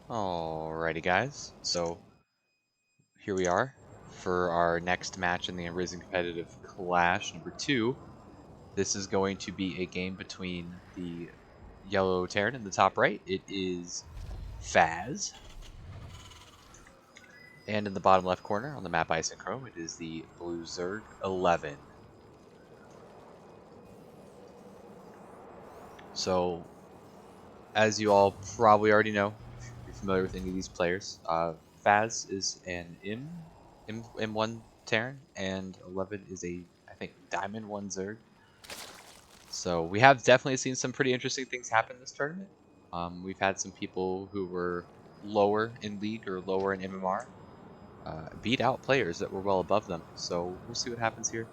Alrighty guys, so here we are for our next match in the Arisen Competitive Clash number 2. This is going to be a game between the yellow Terran in the top right. It is Faz. And in the bottom left corner on the map Isochrome, it is the blue Zerg 11. So, as you all probably already know, if you're familiar with any of these players, Faz is an M1 Terran, and 11 is I think, Diamond 1 Zerg. So we have definitely seen some pretty interesting things happen this tournament. We've had some people who were lower in League or lower in MMR beat out players that were well above them. So we'll see what happens here.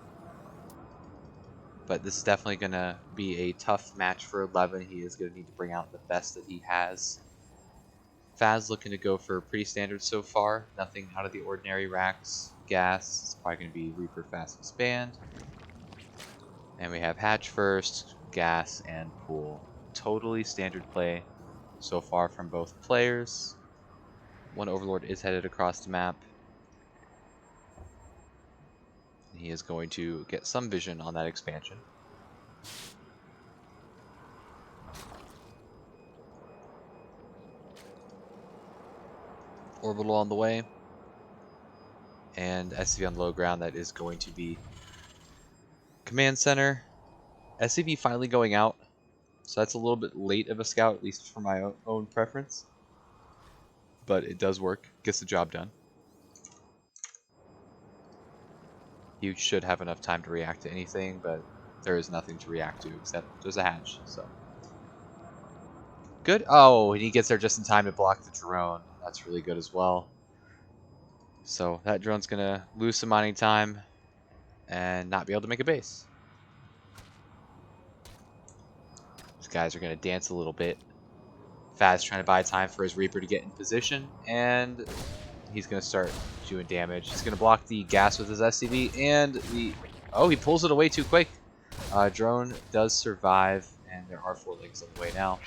But this is definitely going to be a tough match for 11. He is going to need to bring out the best that he has. Faz looking to go for pretty standard so far. Nothing out of the ordinary racks. Gas. It's probably going to be Reaper Fast Expand. And we have Hatch first, Gas, and Pool. Totally standard play so far from both players. One Overlord is headed across the map. He is going to get some vision on that expansion. Orbital on the way. And SCV on the low ground. That is going to be Command Center. SCV finally going out. So that's a little bit late of a scout, at least for my own preference. But it does work. Gets the job done. You should have enough time to react to anything, but there is nothing to react to except there's a hatch. So good. Oh, and he gets there just in time to block the drone. That's really good as well. So that drone's gonna lose some mining time and not be able to make a base. These guys are gonna dance a little bit. Faz trying to buy time for his Reaper to get in position, and he's gonna start doing damage. He's gonna block the gas with his SCV, and he pulls it away too quick. Drone does survive, and there are 4 legs on the way now.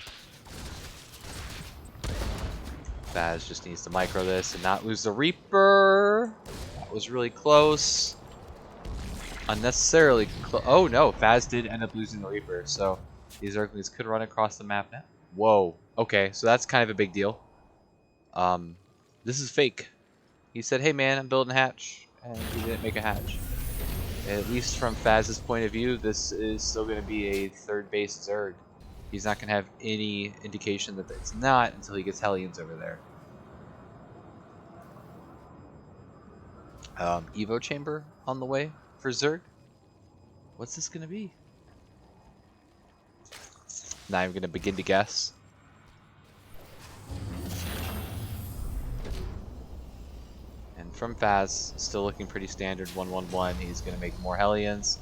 Faz just needs to micro this and not lose the Reaper. That was really close. Unnecessarily close. Oh no, Faz did end up losing the Reaper, so these Zerglings could run across the map now. Whoa. Okay, so that's kind of a big deal. This is fake. He said, hey man, I'm building a hatch, and he didn't make a hatch. At least from Faz's point of view, this is still going to be a third base Zerg. He's not going to have any indication that it's not until he gets Hellions over there. Evo Chamber on the way for Zerg. What's this going to be? Not even going to begin to guess. And from Faz, still looking pretty standard 1-1-1. He's going to make more Hellions.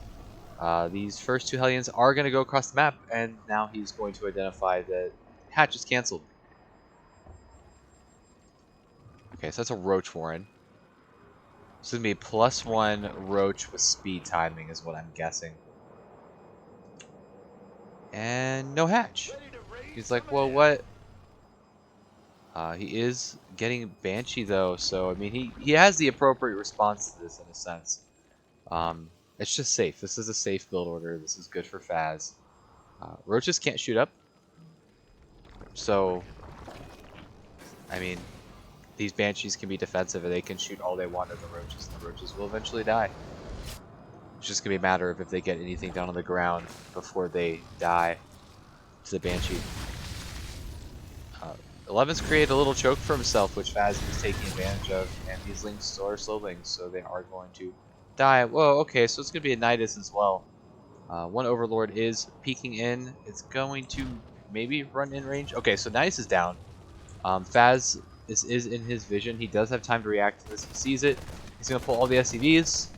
These first 2 Hellions are going to go across the map, and now he's going to identify that hatch is canceled. Okay, so that's a Roach Warren. This is going to be a +1 Roach with speed timing is what I'm guessing. And no hatch. He's like, well, what? He is getting Banshee, though, so, I mean, he has the appropriate response to this in a sense. It's just safe. This is a safe build order. This is good for Faz. Roaches can't shoot up. So, I mean, these Banshees can be defensive and they can shoot all they want at the Roaches. And the Roaches will eventually die. It's just going to be a matter of if they get anything down on the ground before they die to the Banshee. 11's created a little choke for himself, which Faz is taking advantage of. And these links are slow links, so they are going to die. Whoa, okay, so it's going to be a Nidus as well. One Overlord is peeking in. It's going to maybe run in range. Okay, so Nidus is down. Faz is in his vision. He does have time to react to this. He sees it. He's going to pull all the SCVs. Is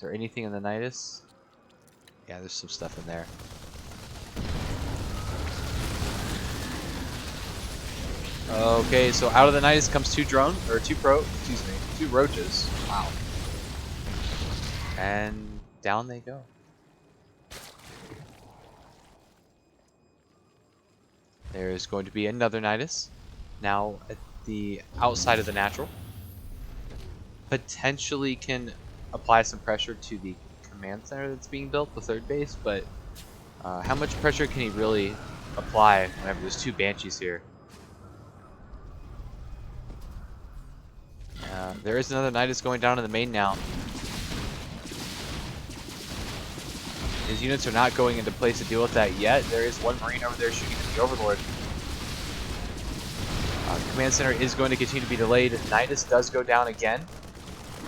there anything in the Nidus? Yeah, there's some stuff in there. Okay, so out of the Nidus comes 2 roaches. Wow. And down they go. There's going to be another Nidus. Now, the outside of the natural. Potentially can apply some pressure to the command center that's being built, the third base, but how much pressure can he really apply whenever there's two Banshees here? There is another Nidus going down in the main now. His units are not going into place to deal with that yet. There is one Marine over there shooting at the Overlord. Command center is going to continue to be delayed. Nidus does go down again.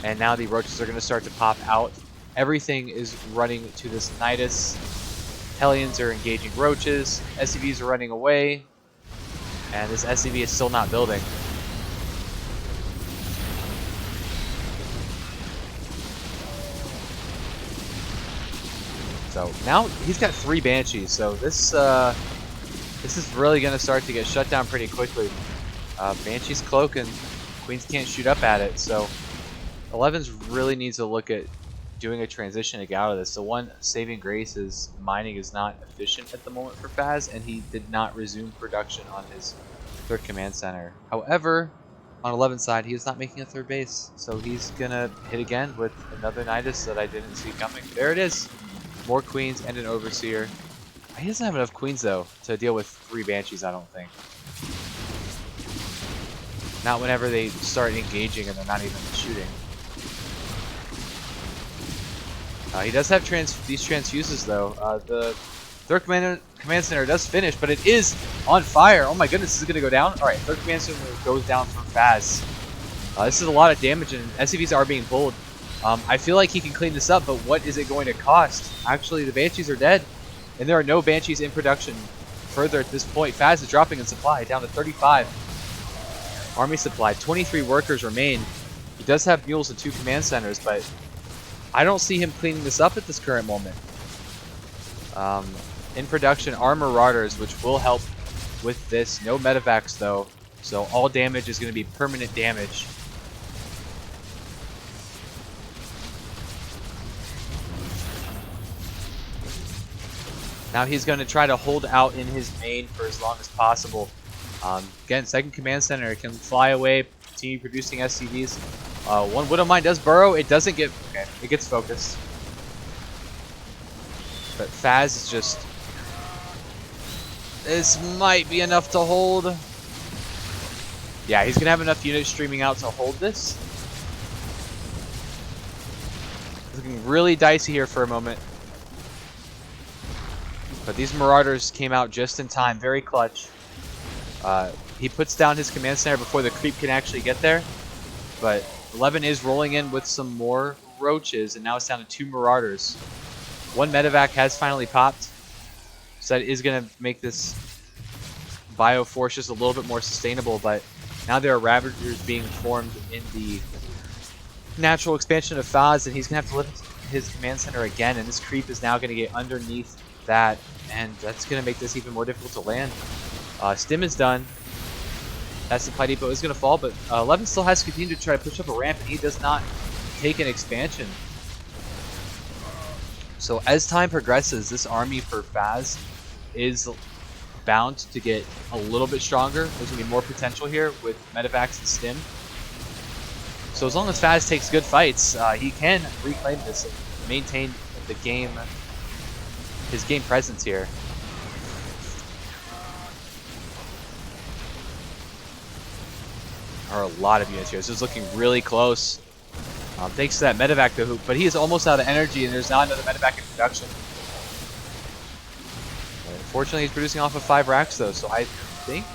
And now the roaches are going to start to pop out. Everything is running to this Nidus. Hellions are engaging roaches. SCVs are running away. And this SCV is still not building. So now he's got 3 Banshees. So this is really going to start to get shut down pretty quickly. Banshee's cloak and Queens can't shoot up at it. So 11's really needs to look at doing a transition to get out of this. The one saving grace is mining is not efficient at the moment for Faz, and he did not resume production on his third command center. However, on 11's side, he is not making a third base, so he's gonna hit again with another Nidus that I didn't see coming. There it is. More Queens and an Overseer. He doesn't have enough Queens, though, to deal with 3 Banshees, I don't think. Not whenever they start engaging and they're not even shooting. He does have these transfuses, though. The third command center does finish, but it is on fire. Oh my goodness, this is going to go down? Alright, third command center goes down for Faz. This is a lot of damage, and SCVs are being pulled. I feel like he can clean this up, but what is it going to cost? Actually, the Banshees are dead, and there are no Banshees in production further at this point. Faz is dropping in supply, down to 35. Army supply, 23 workers remain. He does have mules and 2 command centers, but I don't see him cleaning this up at this current moment. In production are Marauders, which will help with this. No medevacs, though, so all damage is going to be permanent damage. Now he's going to try to hold out in his main for as long as possible. Again, second command center can fly away, continue producing SCVs. One Widow Mine does burrow. It doesn't get... Okay, it gets focused. But Faz is just... This might be enough to hold. Yeah, he's going to have enough units streaming out to hold this. It's looking really dicey here for a moment. But these Marauders came out just in time. Very clutch. He puts down his command center before the creep can actually get there. But 11 is rolling in with some more roaches, and now it's down to 2 Marauders. One medevac has finally popped, so that is going to make this Bioforce just a little bit more sustainable, but now there are Ravagers being formed in the natural expansion of Faz, and he's going to have to lift his command center again, and this creep is now going to get underneath that, and that's going to make this even more difficult to land. Stim is done. That supply depot is going to fall, but 11 still has to continue to try to push up a ramp, and he does not take an expansion. So as time progresses, this army for Faz is bound to get a little bit stronger. There's going to be more potential here with medevacs and stim. So as long as Faz takes good fights, he can reclaim this and maintain the game, his game presence here. There are a lot of units here. This is looking really close. Thanks to that medevac, though, but he is almost out of energy, and there's not another medevac in production. Unfortunately, he's producing off of 5 racks, though, so I think...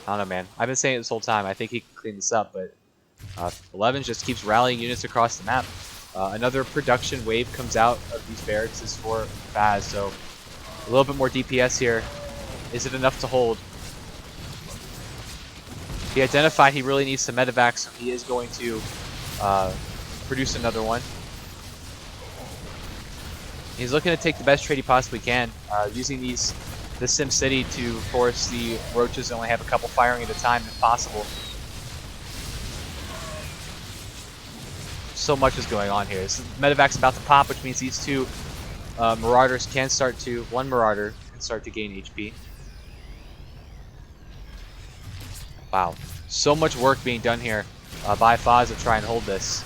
I don't know, man. I've been saying it this whole time. I think he can clean this up, but 11 just keeps rallying units across the map. Another production wave comes out of these barracks is for Faz, so a little bit more DPS here. Is it enough to hold? He identified he really needs some medevacs, so he is going to produce another one. He's looking to take the best trade he possibly can, using the Sim City to force the roaches to only have a couple firing at a time if possible. So much is going on here. This medevac's about to pop, which means these 2 Marauders can start to... One Marauder can start to gain HP. Wow. So much work being done here by Faz to try and hold this.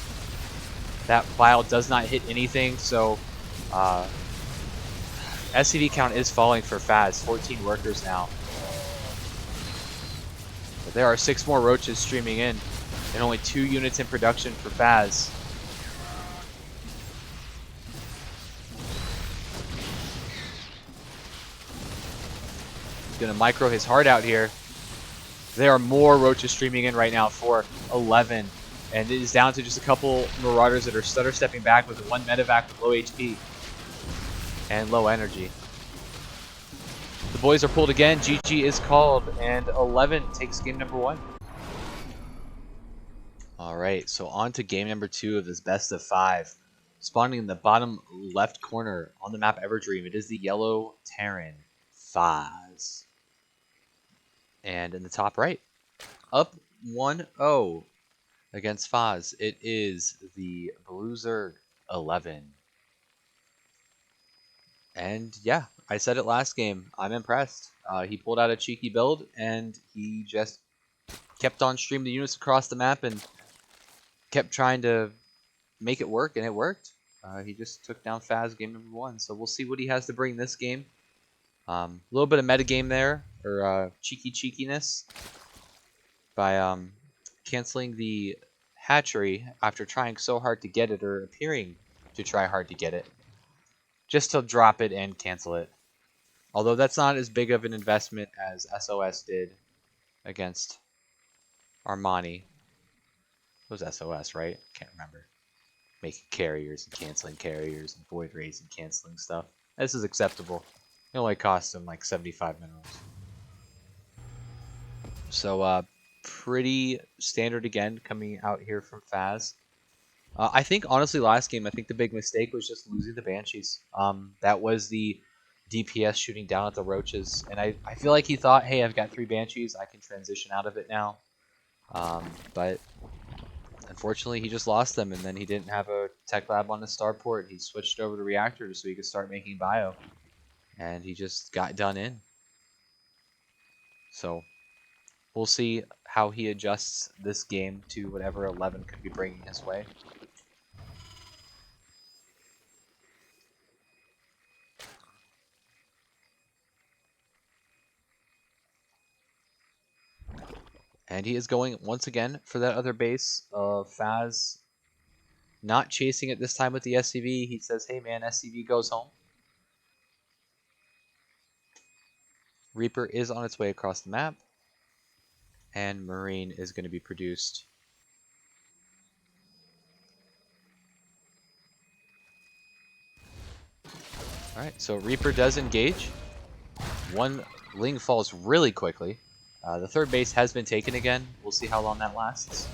That bile does not hit anything, so SCV count is falling for Faz. 14 workers now. But there are 6 more roaches streaming in, and only 2 units in production for Faz. He's gonna micro his heart out here. There are more roaches streaming in right now for 11. And it is down to just a couple Marauders that are stutter stepping back with 1 medevac with low HP and low energy. The boys are pulled again. GG is called, and 11 takes game number 1. Alright, so on to game number 2 of this best of 5. Spawning in the bottom left corner on the map Everdream, it is the yellow Terran, Faz. And in the top right, up 1-0 against Faz, it is the Blue Zerg 11. And yeah, I said it last game, I'm impressed. He pulled out a cheeky build, and he just kept on streaming the units across the map and kept trying to make it work, and it worked. He just took down Faz game number 1, so we'll see what he has to bring this game. A little bit of metagame there, or cheekiness, by canceling the hatchery after trying so hard to get it, or appearing to try hard to get it, just to drop it and cancel it. Although that's not as big of an investment as SOS did against Armani. It was SOS, right? Can't remember. Making carriers and canceling carriers and void rays and canceling stuff. This is acceptable. It only cost him like 75 minerals. So pretty standard again coming out here from Faz. I think honestly last game, I think the big mistake was just losing the Banshees. That was the DPS shooting down at the roaches. And I feel like he thought, hey, I've got 3 Banshees, I can transition out of it now. But unfortunately he just lost them, and then he didn't have a tech lab on the starport. He switched over to reactors so he could start making bio. And he just got done in. So we'll see how he adjusts this game to whatever 11 could be bringing his way. And he is going once again for that other base. Faz not chasing it this time with the SCV. He says, hey man, SCV goes home. Reaper is on its way across the map. And Marine is going to be produced. Alright, so Reaper does engage. One Ling falls really quickly. The third base has been taken again. We'll see how long that lasts.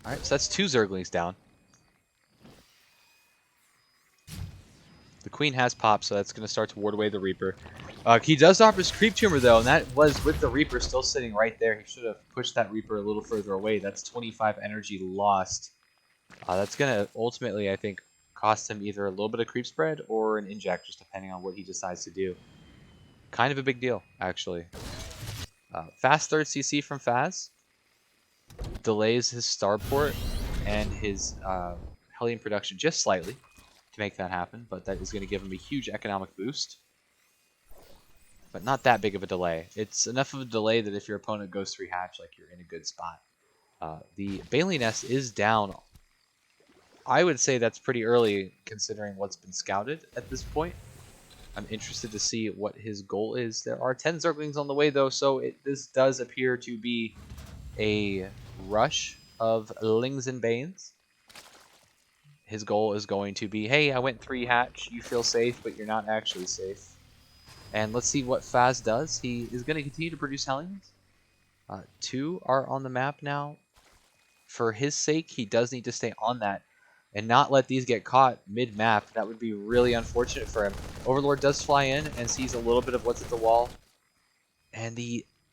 Alright, so that's 2 Zerglings down. The Queen has popped, so that's going to start to ward away the Reaper. He does offer his Creep Tumor, though, and that was with the Reaper still sitting right there. He should have pushed that Reaper a little further away. That's 25 energy lost. That's going to ultimately, I think, cost him either a little bit of creep spread or an inject, just depending on what he decides to do. Kind of a big deal, actually. Fast third CC from Faz. Delays his starport and his Hellion production just slightly to make that happen, but that is going to give him a huge economic boost. But not that big of a delay. It's enough of a delay that if your opponent goes 3 hatch, like, you're in a good spot. The Bailey Nest is down. I would say that's pretty early considering what's been scouted at this point. I'm interested to see what his goal is. There are 10 Zerglings on the way, though, so this does appear to be a rush of Lings and Banes. His goal is going to be, hey, I went 3 hatch, you feel safe, but you're not actually safe. And let's see what Faz does. He is going to continue to produce Hellions. 2 are on the map now. For his sake, he does need to stay on that and not let these get caught mid-map. That would be really unfortunate for him. Overlord does fly in and sees a little bit of what's at the wall. And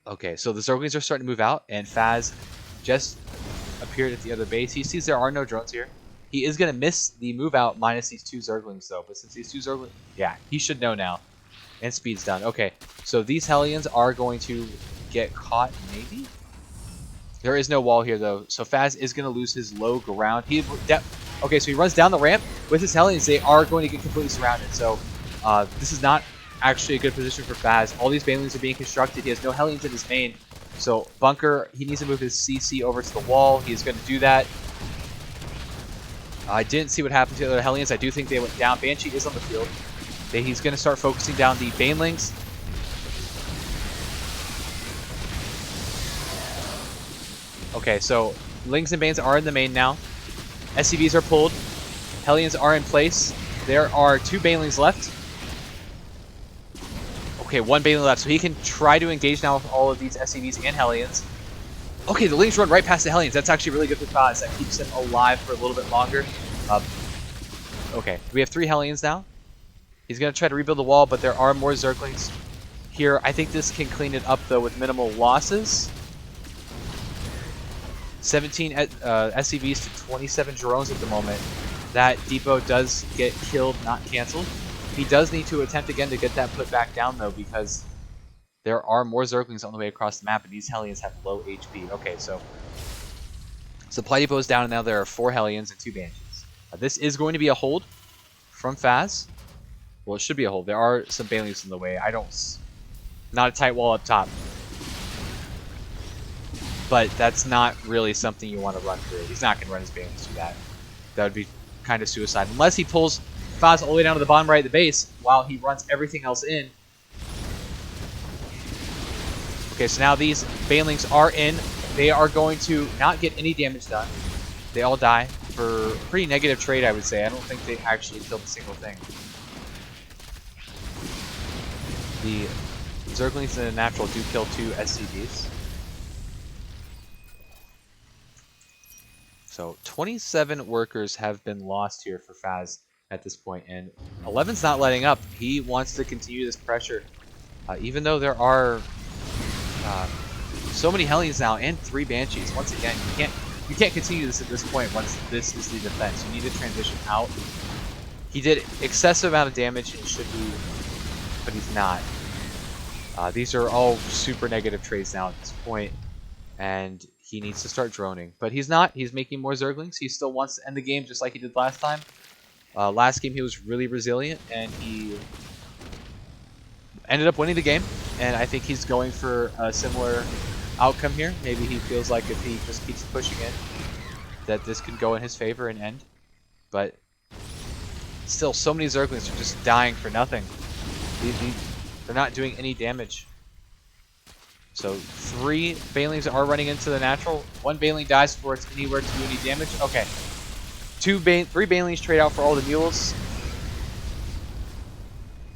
okay, so the Zerglings are starting to move out, and Faz just appeared at the other base. He sees there are no drones here. He is going to miss the move out minus these 2 Zerglings, though. But since these 2 Zerglings... Yeah, he should know now. And speed's done. Okay, so these Hellions are going to get caught, maybe? There is no wall here, though, so Faz is going to lose his low ground. Okay, so he runs down the ramp with his Hellions. They are going to get completely surrounded, so this is not actually a good position for Faz. All these Banelings are being constructed. He has no Hellions in his main, so Bunker, he needs to move his CC over to the wall. He's going to do that. I didn't see what happened to the other Hellions. I do think they went down. Banshee is on the field. He's going to start focusing down the Banelings. Okay, so Lings and Banes are in the main now. SCVs are pulled. Hellions are in place. There are 2 Banelings left. Okay, 1 Baneling left, so he can try to engage now with all of these SCVs and Hellions. Okay, the Lings run right past the Hellions. That's actually really good for Faz. That keeps him alive for a little bit longer. Okay, we have 3 Hellions now. He's going to try to rebuild the wall, but there are more Zerglings here. I think this can clean it up, though, with minimal losses. 17 SCVs to 27 drones at the moment. That depot does get killed, not canceled. He does need to attempt again to get that put back down, though, because there are more Zerglings on the way across the map, and these Hellions have low HP. Okay, so supply depot is down, and now there are 4 Hellions and 2 Banshees. This is going to be a hold from Faz. Well, it should be a hold. There are some Banelings in the way. Not a tight wall up top. But that's not really something you want to run through. He's not going to run his Banelings through that. That would be kind of suicide. Unless he pulls Faz all the way down to the bottom right of the base while he runs everything else in. Okay, so now these Banelings are in. They are going to not get any damage done. They all die for pretty negative trade, I would say. I don't think they actually killed a single thing. The Zerglings and the Natural do kill 2 SCVs. So 27 workers have been lost here for Faz at this point, and 11's not letting up. He wants to continue this pressure, even though there are so many Hellions now and 3 Banshees. Once again, you can't continue this at this point. Once this is the defense, you need to transition out. He did excessive amount of damage, and he should be, but he's not. These are all super negative trades now at this point, and he needs to start droning. But he's not. He's making more Zerglings. He still wants to end the game just like he did last time. Last game he was really resilient, and he ended up winning the game. And I think he's going for a similar outcome here. Maybe he feels like if he just keeps pushing it, that this could go in his favor and end. But still, so many Zerglings are just dying for nothing. They're not doing any damage. So 3 Banelings are running into the Natural. 1 Baneling dies before it's anywhere to do any damage. Okay. 3 Banelings trade out for all the mules.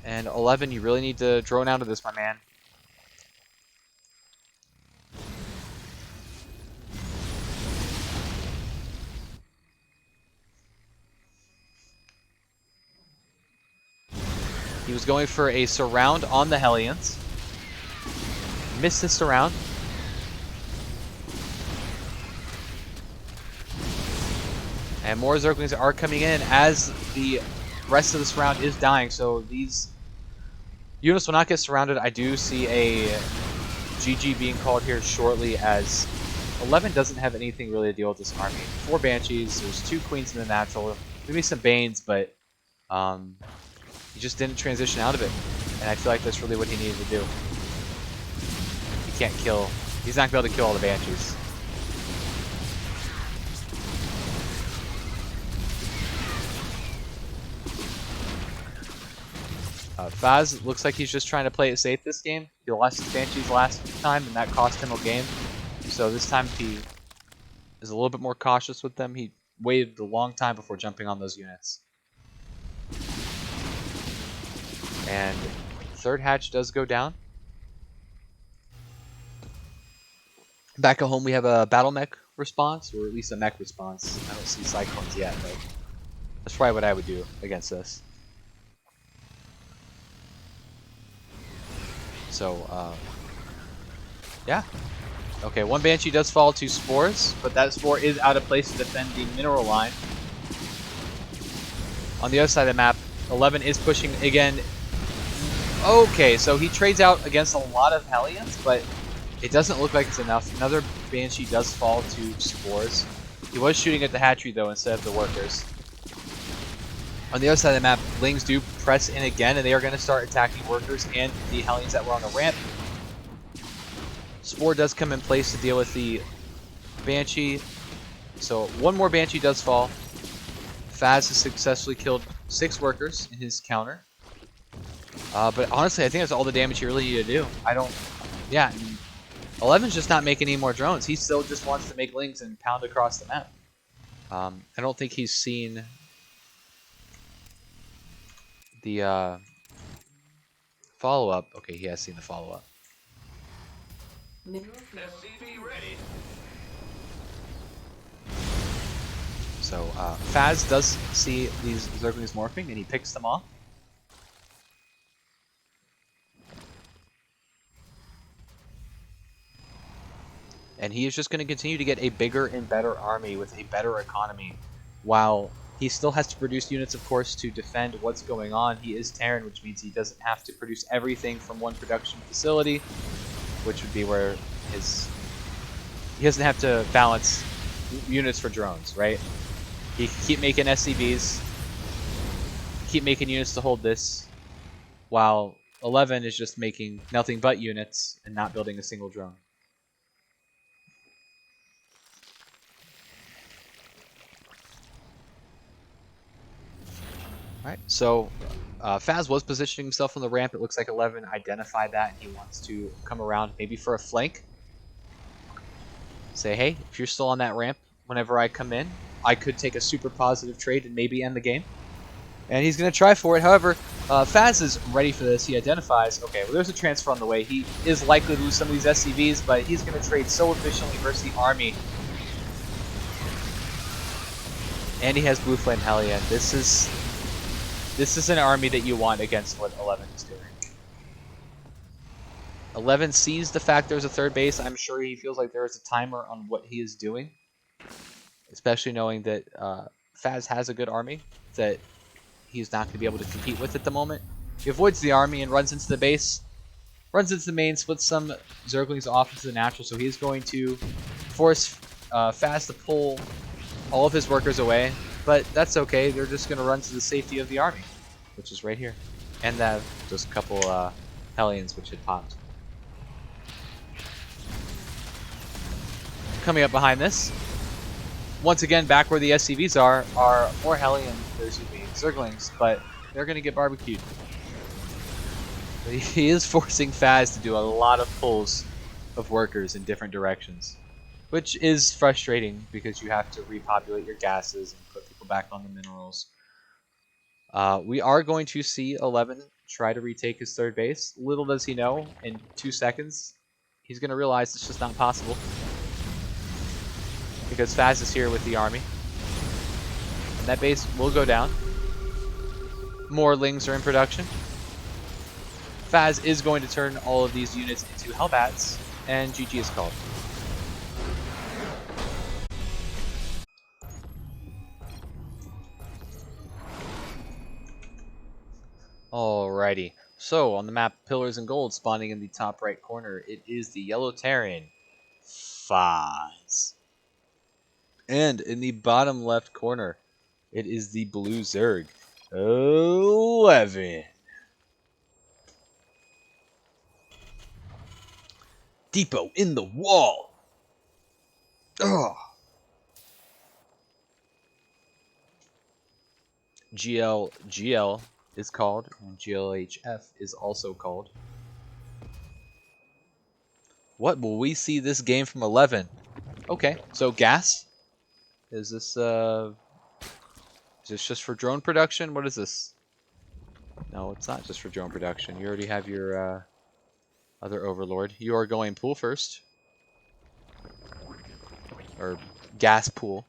And 11, you really need to drone out of this, my man. He was going for a surround on the Hellions. Missed the surround. And more Zerglings are coming in as the rest of the surround is dying. So these units will not get surrounded. I do see a GG being called here shortly, as 11 doesn't have anything really to deal with this army. 4 Banshees, there's 2 Queens in the Natural, maybe some Banes, but he just didn't transition out of it. And I feel like that's really what he needed to do. He can't kill. He's not going to be able to kill all the Banshees. Faz looks like he's just trying to play it safe this game. He lost his Banshees last time, and that cost him a game. So this time he is a little bit more cautious with them. He waited a long time before jumping on those units. And third hatch does go down. Back at home, we have a battle mech response, or at least a mech response. I don't see Cyclones yet, but that's probably what I would do against this. So, yeah. Okay, 1 Banshee does fall to Spores, but that Spore is out of place to defend the mineral line. On the other side of the map, 11 is pushing again. Okay, so he trades out against a lot of Hellions, but it doesn't look like it's enough. Another Banshee does fall to Spores. He was shooting at the hatchery, though, instead of the workers. On the other side of the map, Lings do press in again, and they are going to start attacking workers and the Hellions that were on the ramp. Spore does come in place to deal with the Banshee. So one more Banshee does fall. Faz has successfully killed 6 workers in his counter. But honestly, I think that's all the damage you really need to do. Yeah, 11's just not making any more drones. He still just wants to make Lings and pound across the map. I don't think he's seen the follow-up. Okay, he has seen the follow-up. SCV ready. So Faz does see these Zerglings morphing, and he picks them off. And he is just going to continue to get a bigger and better army with a better economy, while he still has to produce units, of course, to defend what's going on. He is Terran, which means he doesn't have to produce everything from one production facility, which would be where he doesn't have to balance units for drones, right? He can keep making SCVs, keep making units to hold this, while 11 is just making nothing but units and not building a single drone. Alright, so Faz was positioning himself on the ramp. It looks like 11 identified that, and he wants to come around maybe for a flank. Say, hey, if you're still on that ramp, whenever I come in, I could take a super positive trade and maybe end the game. And he's going to try for it. However, Faz is ready for this. He identifies, okay, well, there's a transfer on the way. He is likely to lose some of these SCVs, but he's going to trade so efficiently versus the army. And he has Blue Flame Hellion. This is an army that you want against what 11 is doing. 11 sees the fact there's a third base. I'm sure he feels like there is a timer on what he is doing, especially knowing that Faz has a good army that he's not going to be able to compete with at the moment. He avoids the army and runs into the base, runs into the main, splits some Zerglings off into the natural, so he's going to force Faz to pull all of his workers away, but that's okay. They're just going to run to the safety of the army, which is right here. And just a couple Hellions which had popped. Coming up behind this, once again, back where the SCVs are more Zerglings, but they're going to get barbecued. He is forcing Faz to do a lot of pulls of workers in different directions, which is frustrating because you have to repopulate your gases and put people back on the minerals. We are going to see 11 try to retake his third base. Little does he know, in 2 seconds, he's going to realize it's just not possible. Because Faz is here with the army. And that base will go down. More Lings are in production. Faz is going to turn all of these units into Hellbats, and GG is called. Alrighty. So, on the map, Pillars and Gold spawning in the top right corner, it is the yellow Terran, Faz. And in the bottom left corner, it is the blue Zerg, 11. Depot in the wall. Ugh. GL is called, and GLHF is also called. What will we see this game from 11? Okay, so gas. Is this just for drone production? What is this? No, it's not just for drone production. You already have your other overlord. You are going pool first. Or gas pool.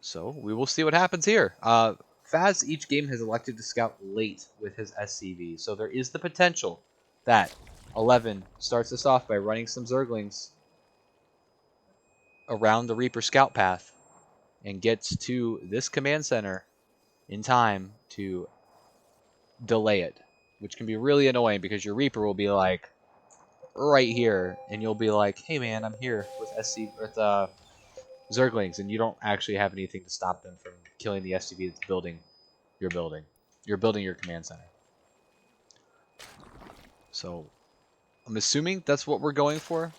So we will see what happens here. Faz each game has elected to scout late with his SCV, so there is the potential that 11 starts us off by running some Zerglings around the Reaper scout path and gets to this command center in time to delay it, which can be really annoying because your Reaper will be like right here, and you'll be like, "Hey man, I'm here with Zerglings," and you don't actually have anything to stop them from killing the SCV that's building your building. You're building your command center. So I'm assuming that's what we're going for.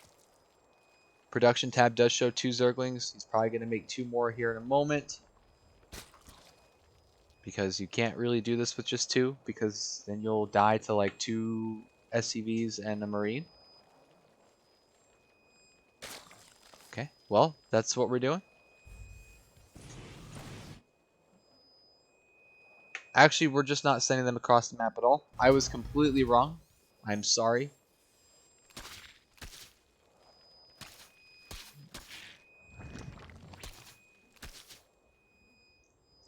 Production tab does show 2 Zerglings. He's probably going to make 2 more here in a moment, because you can't really do this with just 2, because then you'll die to like 2 SCVs and a Marine. Okay, well, that's what we're doing. Actually, we're just not sending them across the map at all. I was completely wrong. I'm sorry.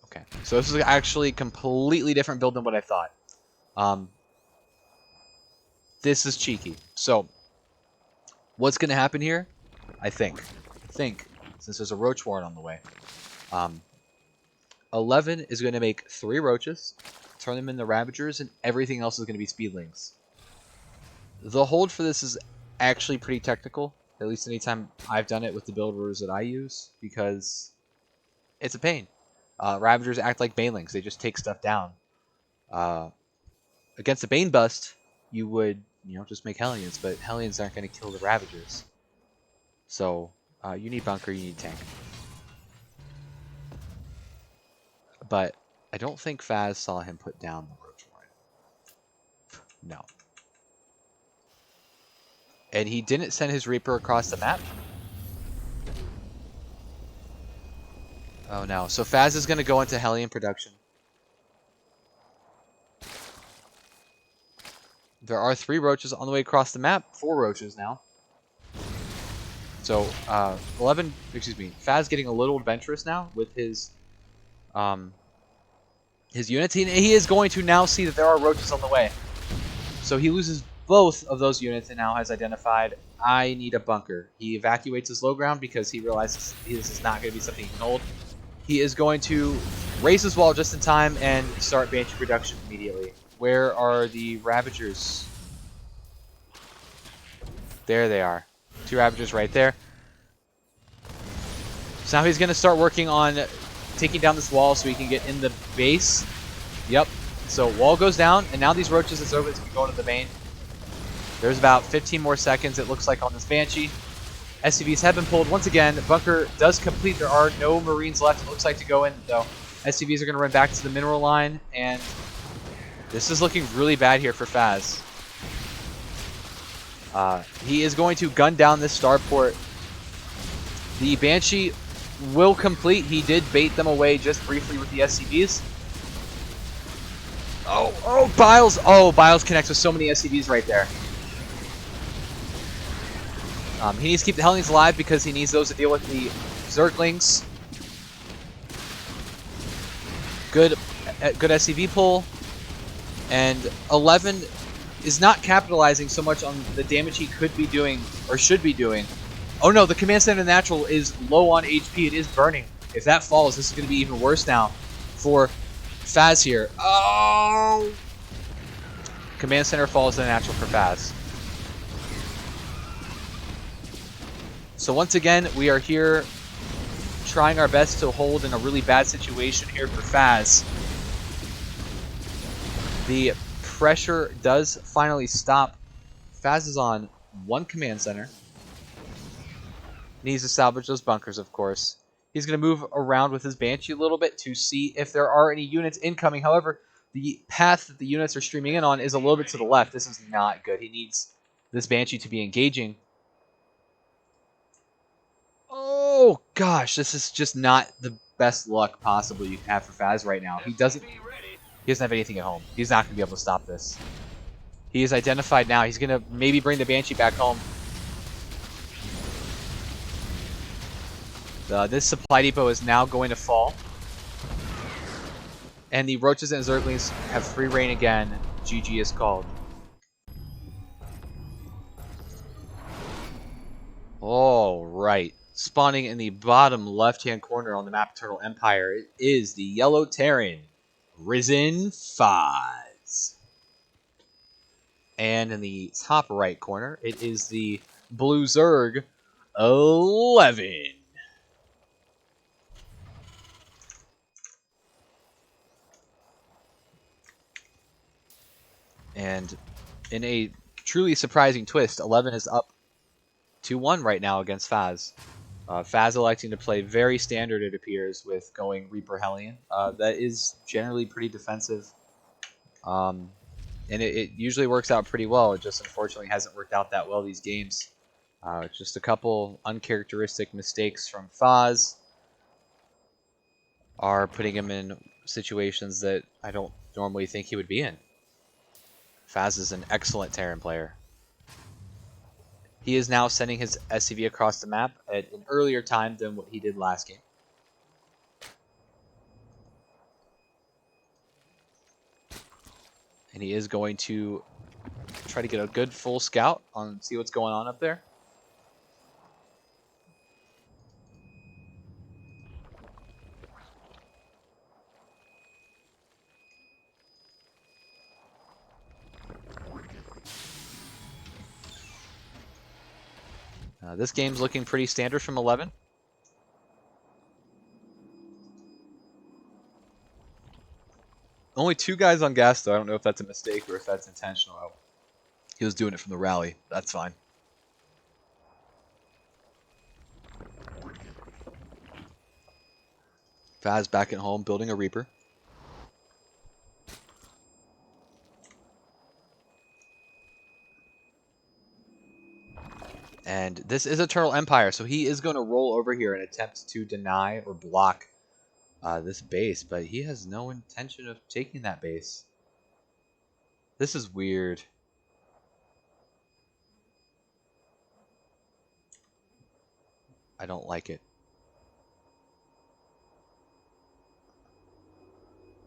Okay, so this is actually a completely different build than what I thought. This is cheeky. So, what's going to happen here? I think, since there's a Roach Warren on the way, 11 is going to make 3 Roaches, turn them into Ravagers, and everything else is going to be Speedlings. The hold for this is actually pretty technical, at least anytime I've done it with the build orders that I use, because it's a pain. Ravagers act like Banelings. They just take stuff down. Against a Bane bust, you would, just make Hellions, but Hellions aren't going to kill the Ravagers. So, you need Bunker, you need Tank. But I don't think Faz saw him put down the Roach Warren. No. And he didn't send his Reaper across the map. Oh no. So Faz is going to go into Hellion production. There are 3 Roaches on the way across the map. 4 Roaches now. So, Faz getting a little adventurous now with his units. He is going to now see that there are Roaches on the way. So he loses both of those units and now has identified, I need a bunker. He evacuates his low ground because he realizes this is not going to be something he can hold. He is going to raise his wall just in time and start Banshee production immediately. Where are the Ravagers? There they are. 2 Ravagers right there. So now he's going to start working on taking down this wall so he can get in the base. Yep. So wall goes down, and now these Roaches and Zerglings can go into the Bane. There's about 15 more seconds, it looks like, on this Banshee. SCVs have been pulled. Once again, Bunker does complete. There are no Marines left, it looks like, to go in, though. SCVs are going to run back to the mineral line, and this is looking really bad here for Faz. He is going to gun down this starport. The Banshee will complete. He did bait them away just briefly with the SCVs. Oh, Biles! Oh, Biles connects with so many SCVs right there. He needs to keep the Hellions alive because he needs those to deal with the Zerglings. Good SCV pull. And 11 is not capitalizing so much on the damage he could be doing, or should be doing. Oh no, the Command Center Natural is low on HP. It is burning. If that falls, this is going to be even worse now for Faz here. Oh! Command Center falls to the Natural for Faz. So once again, we are here trying our best to hold in a really bad situation here for Faz. The pressure does finally stop. Faz is on 1 command center. Needs to salvage those bunkers, of course. He's going to move around with his Banshee a little bit to see if there are any units incoming. However, the path that the units are streaming in on is a little bit to the left. This is not good. He needs this Banshee to be engaging. Oh, gosh. This is just not the best luck possible you can have for Faz right now. He doesn't have anything at home. He's not going to be able to stop this. He is identified now. He's going to maybe bring the Banshee back home. This supply depot is now going to fall. And the Roaches and Zerglings have free reign again. GG is called. All right. Spawning in the bottom left-hand corner on the map Eternal Empire, it is the Yellow Terran. Risen Faz. And in the top right corner, it is the Blue Zerg 11. And in a truly surprising twist, 11 is up 2-1 right now against Faz. Faz electing to play very standard, it appears, with going Reaper Hellion. That is generally pretty defensive. And it usually works out pretty well. It just unfortunately hasn't worked out that well these games. Just a couple uncharacteristic mistakes from Faz are putting him in situations that I don't normally think he would be in. Faz is an excellent Terran player. He is now sending his SCV across the map at an earlier time than what he did last game. And he is going to try to get a good full scout on see what's going on up there. This game's looking pretty standard from 11. Only 2 guys on gas, though. I don't know if that's a mistake or if that's intentional. He was doing it from the rally. That's fine. Faz back at home, building a Reaper. And this is Eternal Empire, so he is going to roll over here and attempt to deny or block this base, but he has no intention of taking that base. This is weird. I don't like it.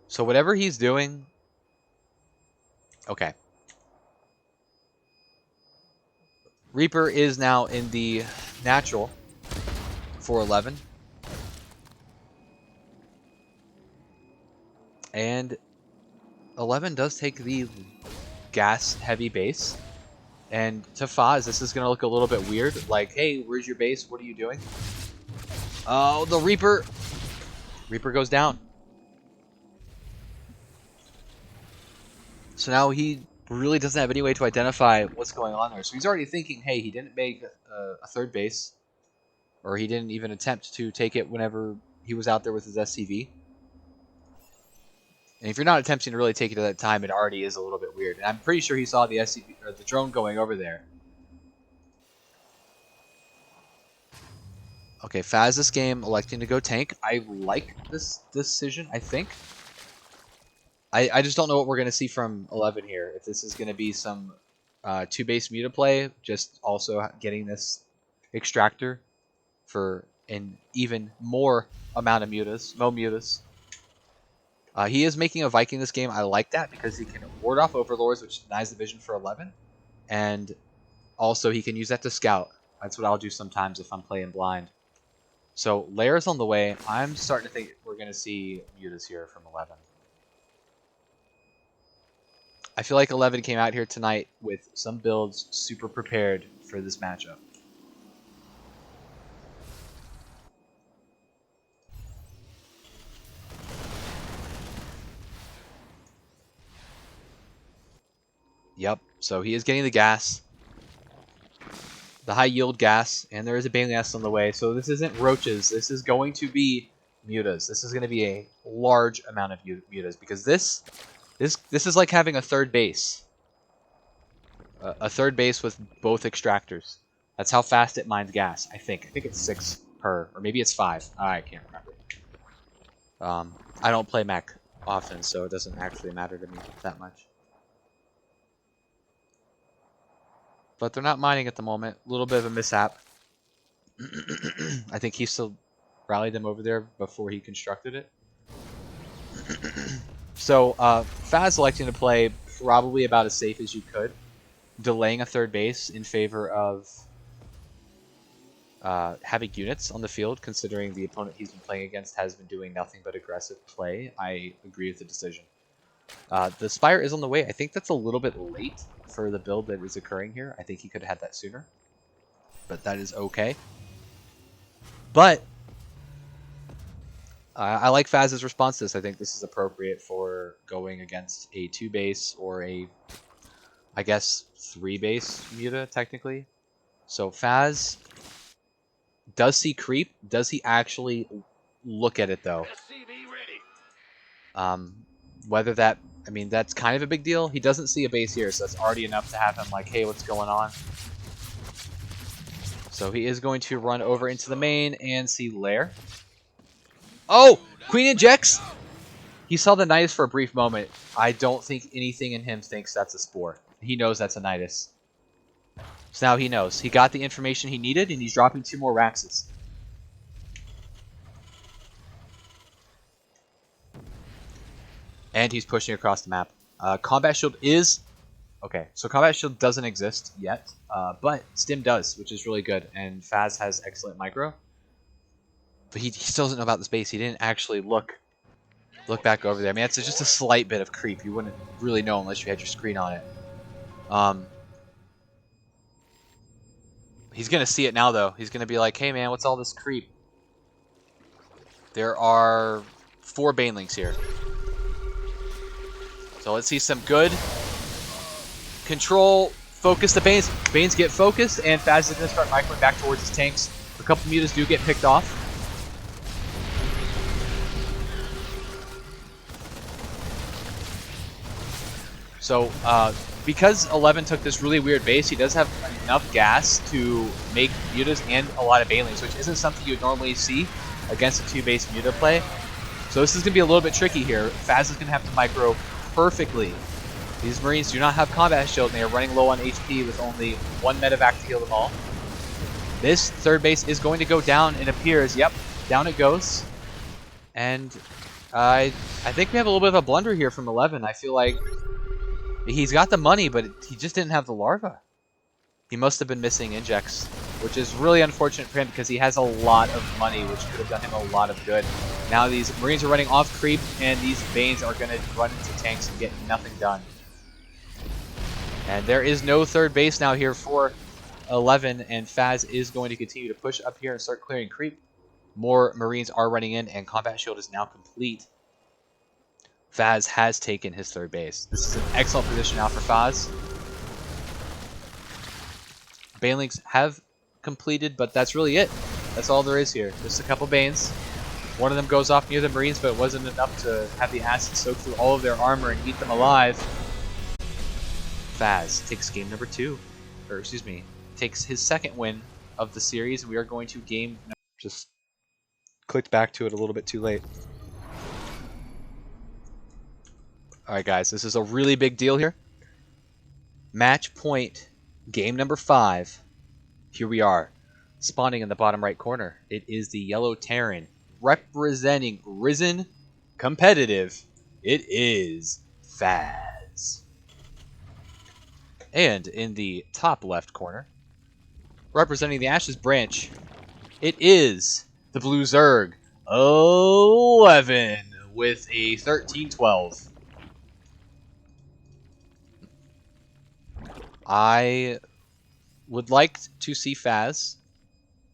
So whatever he's doing... Okay. Reaper is now in the natural for 11. And 11 does take the gas-heavy base. And to Faz, this is going to look a little bit weird. Like, hey, where's your base? What are you doing? Oh, the Reaper. Reaper goes down. So now he really doesn't have any way to identify what's going on there. So he's already thinking, hey, he didn't make a third base. Or he didn't even attempt to take it whenever he was out there with his SCV. And if you're not attempting to really take it at that time, it already is a little bit weird. And I'm pretty sure he saw the SCV or the drone going over there. Okay, Faz this game electing to go tank. I like this decision, I think. I just don't know what we're going to see from 11 here. If this is going to be some 2-base muta play, just also getting this extractor for an even more amount of mutas, mo mutas. He is making a Viking this game. I like that because he can ward off Overlords, which denies the vision for 11. And also he can use that to scout. That's what I'll do sometimes if I'm playing blind. So layers on the way. I'm starting to think we're going to see mutas here from 11. I feel like 11 came out here tonight with some builds super prepared for this matchup. Yep, so he is getting the gas. The high yield gas, and there is a Bane Nest on the way. So this isn't roaches. This is going to be mutas. This is going to be a large amount of mutas because this is like having a third base. A third base with both extractors. That's how fast it mines gas, I think. I think it's 6 per, or maybe it's 5. I can't remember. I don't play mech often, so it doesn't actually matter to me that much. But they're not mining at the moment. A little bit of a mishap. I think he still rallied them over there before he constructed it. So Faz electing to play probably about as safe as you could, delaying a third base in favor of having units on the field, considering the opponent he's been playing against has been doing nothing but aggressive play, I agree with the decision. The Spire is on the way. I think that's a little bit late for the build that is occurring here. I think he could have had that sooner, but that is okay. But I like Faz's response to this. I think this is appropriate for going against a 2-base or a, I guess, 3-base Muta, technically. So Faz does see creep. Does he actually look at it, though? Whether that, I mean, that's kind of a big deal. He doesn't see a base here, so that's already enough to have him like, hey, what's going on? So he is going to run over into the main and see Lair. Oh! Queen injects! He saw the Nidus for a brief moment. I don't think anything in him thinks that's a Spore. He knows that's a Nidus. So now he knows. He got the information he needed, and he's dropping 2 more Raxes. And he's pushing across the map. Combat Shield is... Okay, so Combat Shield doesn't exist yet, but Stim does, which is really good. And Faz has excellent micro. But he still doesn't know about the space. He didn't actually look back over there. I mean, it's just a slight bit of creep. You wouldn't really know unless you had your screen on it. He's going to see it now, though. He's going to be like, hey, man, what's all this creep? There are 4 Banelings here. So let's see some good control. Focus the Banes. Banes get focused, and Faz is going to start microing back towards his tanks. A couple mutas do get picked off. So, because 11 took this really weird base, he does have enough gas to make mutas and a lot of Banelings, which isn't something you would normally see against a 2-base muta play. So this is going to be a little bit tricky here. Faz is going to have to micro perfectly. These Marines do not have combat shield, and they are running low on HP with only 1 medevac to heal them all. This 3rd base is going to go down, it appears. Yep, down it goes. And I think we have a little bit of a blunder here from 11. I feel like he's got the money, but he just didn't have the larva. He must have been missing injects, which is really unfortunate for him because he has a lot of money, which could have done him a lot of good. Now these Marines are running off creep, and these Banes are going to run into tanks and get nothing done. And there is no 3rd base now here for 11, and Faz is going to continue to push up here and start clearing creep. More Marines are running in, and combat shield is now complete. Faz has taken his 3rd base. This is an excellent position now for Faz. Banelings have completed, but that's really it. That's all there is here. Just a couple Banes. One of them goes off near the Marines, but it wasn't enough to have the acid soak through all of their armor and eat them alive. Faz takes game number 2. Or, excuse me, takes his 2nd win of the series. We are going to game... Just clicked back to it a little bit too late. Alright guys, this is a really big deal here. Match point, game number 5. Here we are, spawning in the bottom right corner. It is the Yellow Terran, representing Risen Competitive. It is Faz. And in the top left corner, representing the Ashes Branch, it is the Blue Zerg, 11, with a 13-12. I would like to see Faz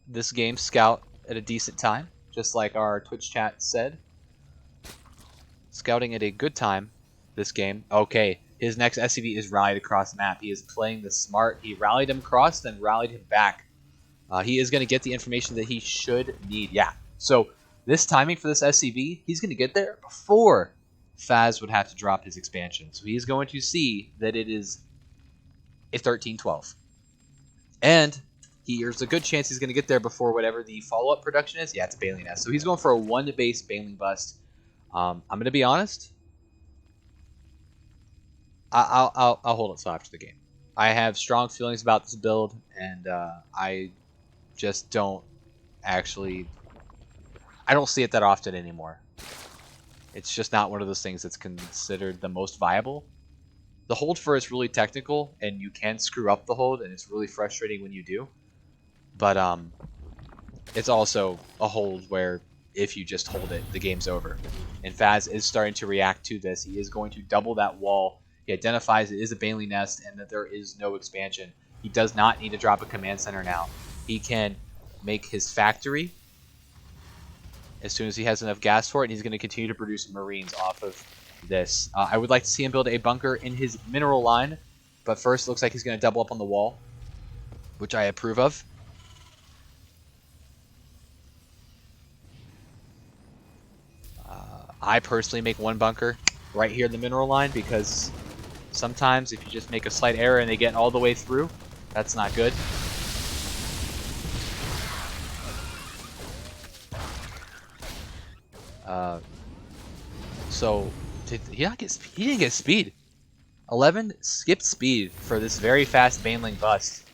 this game scout at a decent time, just like our Twitch chat said. Scouting at a good time this game. Okay, his next SCV is rallied across the map. He is playing the smart. He rallied him across, then rallied him back. He is going to get the information that he should need. Yeah, so this timing for this SCV, he's going to get there before Faz would have to drop his expansion. So he's going to see that it is a 13-12. And there's a good chance he's going to get there before whatever the follow-up production is. Yeah, it's a Baneling Nest. So he's going for a 1-base Baneling bust. I'm going to be honest. I'll hold it till after the game. I have strong feelings about this build, and I just don't actually... I don't see it that often anymore. It's just not one of those things that's considered the most viable. The hold for is really technical, and you can screw up the hold, and it's really frustrating when you do. But it's also a hold where if you just hold it, the game's over. And Faz is starting to react to this. He is going to double that wall. He identifies it is a Bailey nest and that there is no expansion. He does not need to drop a command center now. He can make his factory as soon as he has enough gas for it, and he's going to continue to produce Marines off of this. I would like to see him build a bunker in his mineral line, but first it looks like he's going to double up on the wall, which I approve of. I personally make one bunker right here in the mineral line because sometimes if you just make a slight error and they get all the way through, that's not good. So did he not get? He didn't get speed. 11 skipped speed for this very fast Baneling bust.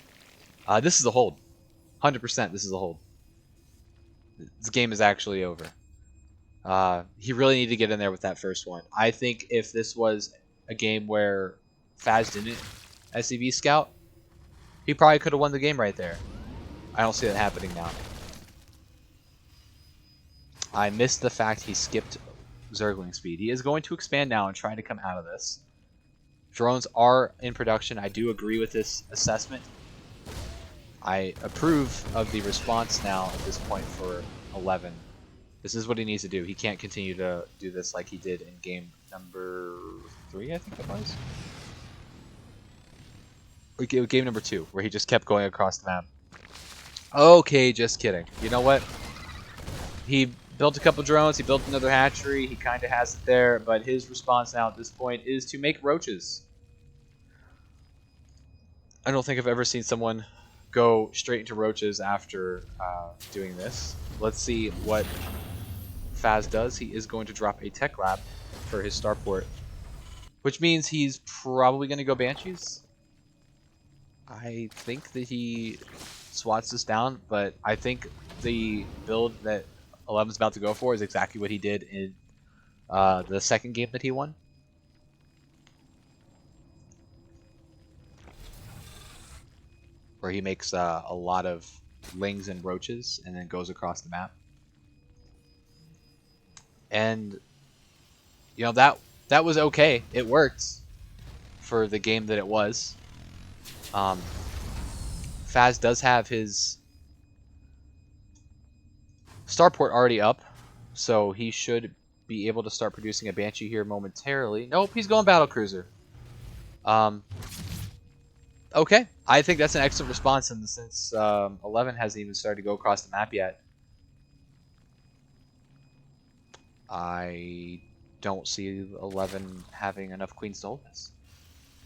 This is a hold. 100% this is a hold. This game is actually over. He really needed to get in there with that first one. I think if this was a game where Faz didn't SCV scout, he probably could have won the game right there. I don't see that happening now. I missed the fact he skipped Zergling speed. He is going to expand now and try to come out of this. Drones are in production. I do agree with this assessment. I approve of the response now at this point for 11. This is what he needs to do. He can't continue to do this like he did in game number 3, I think it was. Or game number 2, where he just kept going across the map. Okay, just kidding. You know what? He built a couple drones, he built another hatchery, he kind of has it there, but his response now at this point is to make roaches. I don't think I've ever seen someone go straight into roaches after doing this. Let's see what Faz does. He is going to drop a tech lab for his starport, which means he's probably going to go Banshees. I think that he swats this down, but I think the build that 11's about to go for is exactly what he did in the second game that he won. Where he makes a lot of lings and roaches and then goes across the map. And you know, that was okay. It worked for the game that it was. Faz does have his starport already up, so he should be able to start producing a Banshee here momentarily. Nope, he's going Battlecruiser. Okay, I think that's an excellent response since 11 hasn't even started to go across the map yet. I don't see 11 having enough queens to hold this.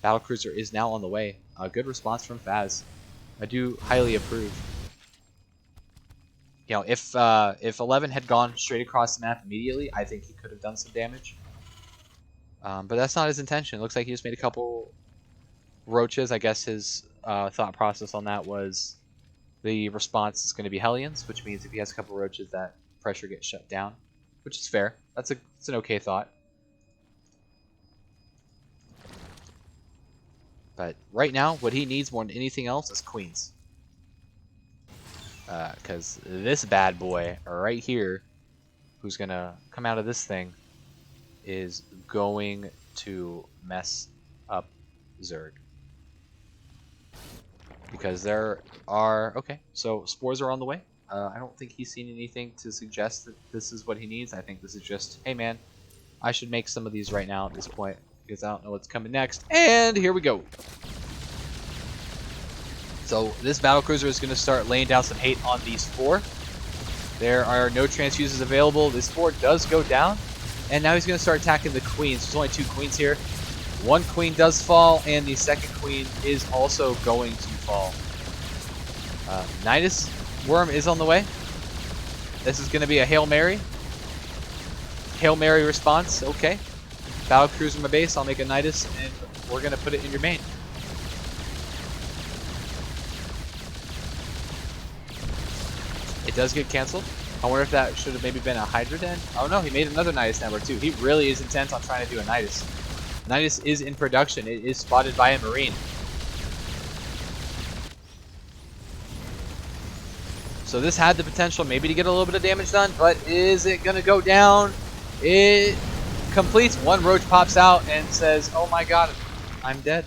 Battlecruiser is now on the way. A good response from Faz. I do highly approve. You know, if 11 had gone straight across the map immediately, I think he could have done some damage. But that's not his intention. It looks like he just made a couple roaches. I guess his thought process on that was the response is going to be Hellions, which means if he has a couple roaches, that pressure gets shut down, which is fair. It's an okay thought. But right now, what he needs more than anything else is queens. Because this bad boy right here, who's going to come out of this thing, is going to mess up Zerg. Because there are... Okay, so spores are on the way. I don't think he's seen anything to suggest that this is what he needs. I think this is just, hey man, I should make some of these right now at this point, because I don't know what's coming next. And here we go. So this battlecruiser is going to start laying down some hate on these 4. There are no transfuses available. This 4 does go down, and now he's going to start attacking the queens. There's only 2 queens here. 1 queen does fall, and the second queen is also going to fall. Nidus Worm is on the way. This is going to be a Hail Mary. Hail Mary response. Okay. Battlecruiser my base. I'll make a Nidus, and we're going to put it in your main. It does get canceled. I wonder if that should have maybe been a Hydra Den. Oh no, he made another Nidus number 2. He really is intent on trying to do a Nidus. Nidus is in production. It is spotted by a Marine. So this had the potential maybe to get a little bit of damage done, but is it going to go down? It completes. One roach pops out and says, oh my god, I'm dead.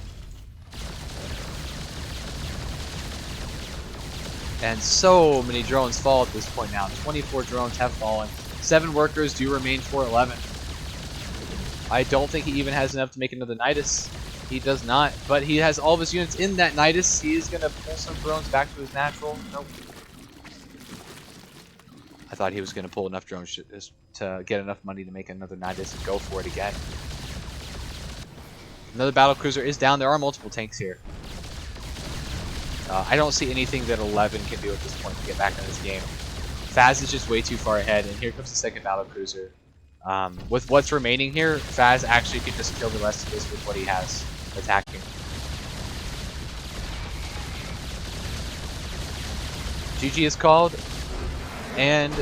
And so many drones fall at this point now. 24 drones have fallen. 7 workers do remain for 11. I don't think he even has enough to make another Nidus. He does not, but he has all of his units in that Nidus. He is going to pull some drones back to his natural. Nope. I thought he was going to pull enough drones to get enough money to make another Nidus and go for it again. Another battlecruiser is down. There are multiple tanks here. I don't see anything that 11 can do at this point to get back in this game. Faz is just way too far ahead, and here comes the second battlecruiser. With what's remaining here, Faz actually can just kill the rest of this with what he has attacking. GG is called, and